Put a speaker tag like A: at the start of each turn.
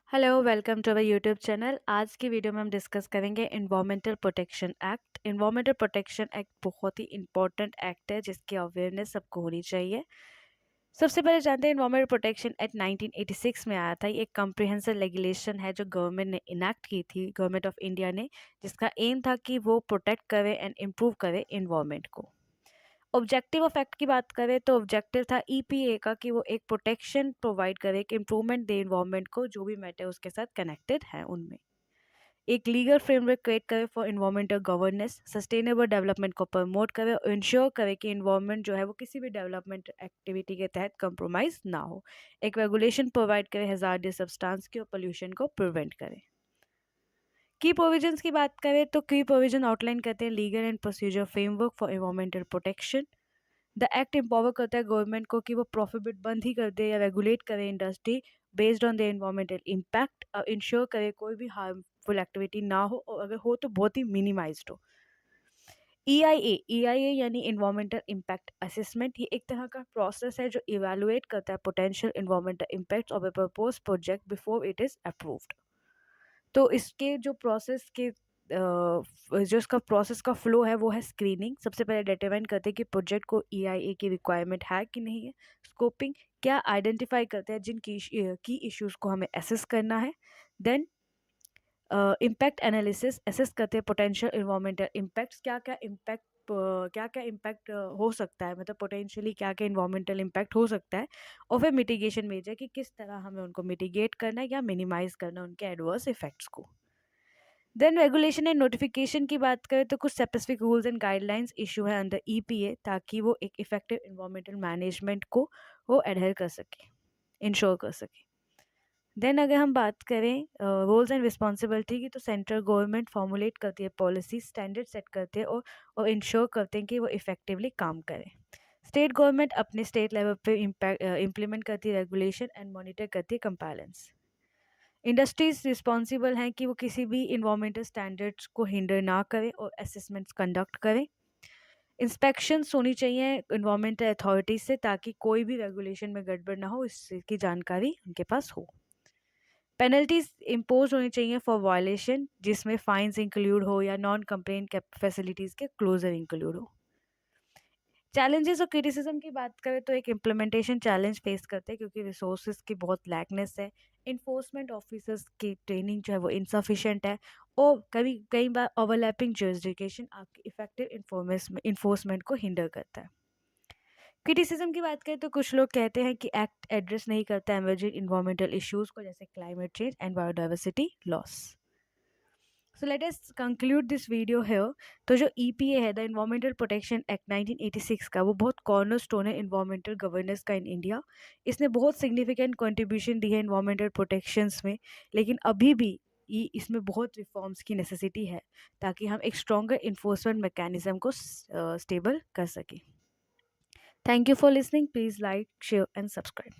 A: Hello, welcome to our YouTube channel. आज की video में हम डिस्कस करेंगे environmental protection act. Environmental protection act बहुत ही इंपॉर्टेंट एक्ट है जिसकी अवेयरनेस सबको होनी चाहिए। सबसे पहले जानते हैं इन्वायरमेंटल प्रोटेक्शन एक्ट 1986 में आया था। ये एक कम्प्रिहेंसिव रेगुलेशन है जो गवर्नमेंट ने इनैक्ट की थी, गवर्नमेंट ऑफ इंडिया ने, जिसका एम था कि वो प्रोटेक्ट करे एंड इम्प्रूव करे इन्वायरमेंट को। ऑब्जेक्टिव ऑफ एक्ट की बात करें तो ऑब्जेक्टिव था ईपीए का कि वो एक प्रोटेक्शन प्रोवाइड करे, एक इम्प्रूवमेंट दे इन्वायरमेंट को, जो भी मैटर उसके साथ कनेक्टेड है उनमें। एक लीगल फ्रेमवर्क क्रिएट करे for environmental governance, sustainable development को प्रमोट करे और इंश्योर करे कि इन्वायरमेंट जो है वो किसी भी डेवलपमेंट एक्टिविटी के तहत कंप्रोमाइज ना हो। एक रेगुलेशन प्रोवाइड करे हैजार्डियस सब्सटेंस की और पोल्यूशन को प्रिवेंट करे। की प्रोविजंस की बात करें तो की प्रोविजन आउटलाइन करते हैं legal and procedure framework for environmental protection. The act empower करता है गवर्नमेंट को कि वो प्रॉफिट बंद ही कर दे या रेगुलेट करे industry based on the environmental impact, और इंश्योर करे कोई भी हार्मफुल एक्टिविटी ना हो, और अगर हो तो बहुत ही मिनिमाइज्ड हो। EIA यानी इन्वायरमेंटल इम्पैक्ट असेसमेंट, ये एक तरह का प्रोसेस है जो इवेलुएट करता है potential environmental impacts of A propose project before it is approved. तो इसके जो प्रोसेस के जो इसका प्रोसेस का फ्लो है वो है स्क्रीनिंग। सबसे पहले डिटरमाइन करते हैं कि प्रोजेक्ट को EIA की रिक्वायरमेंट है कि नहीं है। स्कोपिंग, क्या आइडेंटिफाई करते हैं जिन की इश्यूज़ को हमें एसेस करना है। देन इम्पैक्ट एनालिसिस, एसेस करते हैं पोटेंशियल इन्वायरमेंटल इम्पैक्ट्स, क्या क्या इम्पैक्ट हो सकता है, मतलब पोटेंशियली क्या क्या इन्वायरमेंटल इम्पैक्ट हो सकता है। और फिर मिटिगेशन मेजर, कि किस तरह हमें उनको मिटिगेट करना है या मिनिमाइज करना है उनके एडवर्स इफेक्ट्स को। देन रेगुलेशन एंड नोटिफिकेशन की बात करें तो कुछ specific rules and guidelines issue है अंडर EPA, ताकि वो एक इफेक्टिव इन्वायरमेंटल मैनेजमेंट को वो एडहेयर कर सके, इंश्योर कर सके। देन अगर हम बात करें रोल्स एंड रिस्पॉन्सिबिलिटी की, तो सेंट्रल गवर्नमेंट फॉर्मुलेट करती है पॉलिसी, स्टैंडर्ड सेट करते हैं और इंश्योर करते हैं कि वो इफेक्टिवली काम करें। स्टेट गवर्नमेंट अपने स्टेट लेवल पे इम्प्लीमेंट करती है रेगुलेशन एंड मॉनिटर करती है कंप्लायंस। इंडस्ट्रीज रिस्पॉन्सिबल हैं कि वो किसी भी इन्वायरमेंटल स्टैंडर्ड्स को हिंडर ना करें और असेसमेंट्स कंडक्ट करें। इंस्पेक्शंस होनी चाहिए इन्वायरमेंटल अथॉरिटी से, ताकि कोई भी रेगुलेशन में गड़बड़ ना हो, इसकी जानकारी उनके पास हो। पेनल्टीज इम्पोज होनी चाहिए फॉर वायलेशन, जिसमें फाइन्स इंक्लूड हो या नॉन कंप्लेंट फैसिलिटीज़ के क्लोजर इंक्लूड हो। चैलेंजेस और क्रिटिसिज्म की बात करें तो एक इम्प्लीमेंटेशन चैलेंज फेस करते हैं क्योंकि रिसोर्सेज की बहुत लैकनेस है। इन्फोर्समेंट ऑफिसर्स की ट्रेनिंग जो है वो इनसफिशेंट है, और कई बार ओवरलैपिंग जर्जिकेशन आपकी इफेक्टिव इन्फोर्समेंट को हिंडर करता है। क्रिटिसिज्म की बात करें तो कुछ लोग कहते हैं कि एक्ट एड्रेस नहीं करता इमर्जिंग इन्वायरमेंटल इश्यूज को, जैसे climate change and biodiversity loss. So let us conclude this video here. तो जो EPA है, द इन्वायरमेंटल प्रोटेक्शन एक्ट 1986 का, वो बहुत कॉर्नर स्टोन है इन्वायरमेंटल गवर्नेंस का इन इंडिया। इसने बहुत सिग्निफिकेंट कंट्रीब्यूशन दी है इन्वायरमेंटल प्रोटेक्शंस में, लेकिन अभी भी इसमें बहुत रिफॉर्म्स की नेसेसिटी है, ताकि हम एक स्ट्रॉन्गर इन्फोर्समेंट मैकेनिज्म को स्टेबल कर सकें। Thank you for listening. Please like, share and subscribe.